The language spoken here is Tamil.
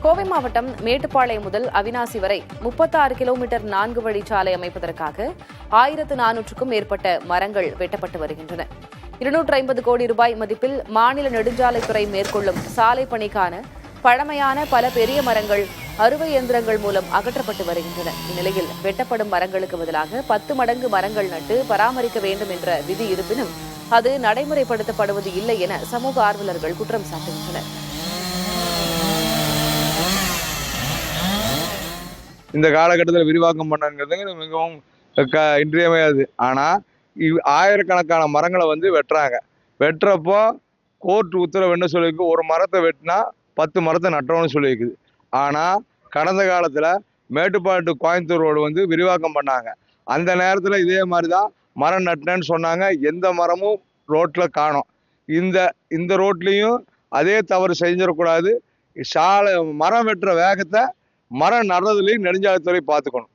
கோவை மாவட்டம் மேட்டுப்பாளையம் முதல் அவினாசி வரை 36 கிலோமீட்டர் 4 வழிச்சாலை அமைப்பதற்காக 1400க்கும் மேற்பட்ட மரங்கள் வெட்டப்பட்டு வருகின்றன. 250 கோடி ரூபாய் மதிப்பில் மாநில நெடுஞ்சாலைத்துறை மேற்கொள்ளும் சாலை பணிக்கான பழமையான பல பெரிய மரங்கள் அறுவை இயந்திரங்கள் மூலம் அகற்றப்பட்டு வருகின்றன. இந்நிலையில் வெட்டப்படும் மரங்களுக்கு பதிலாக 10 மடங்கு மரங்கள் நட்டு பராமரிக்க வேண்டும் என்ற விதி இருப்பினும் அது நடைமுறைப்படுத்தப்படுவது இல்லை என சமூக ஆர்வலர்கள் குற்றம் சாட்டுகின்றனர். இந்த காலகட்டத்தில் விரிவாக்கம் பண்ணங்கிறது மிகவும் இன்றியமையாது. ஆனால் ஆயிரக்கணக்கான மரங்களை வெட்டுறாங்க. வெட்டுறப்போ கோர்ட் உத்தரவு என்ன சொல்லியிருக்கு, ஒரு மரத்தை வெட்டினா 10 மரத்தை நட்டுறோம்னு சொல்லியிருக்குது. ஆனால் கடந்த காலத்தில் மேட்டுப்பாளையம் டு கோயம்புத்தூர் ரோடு விரிவாக்கம் பண்ணாங்க. அந்த நேரத்தில் இதே மாதிரி தான் மரம் நட்டினேன்னு சொன்னாங்க. எந்த மரமும் ரோட்டில் காணோம். இந்த ரோட்லேயும் அதே தவறு செஞ்சிடக்கூடாது. மரம் வெட்டுற வேகத்தை மரம் நடுறதுலையும் நெடுஞ்சாலைத்துறை பார்த்துக்கணும்.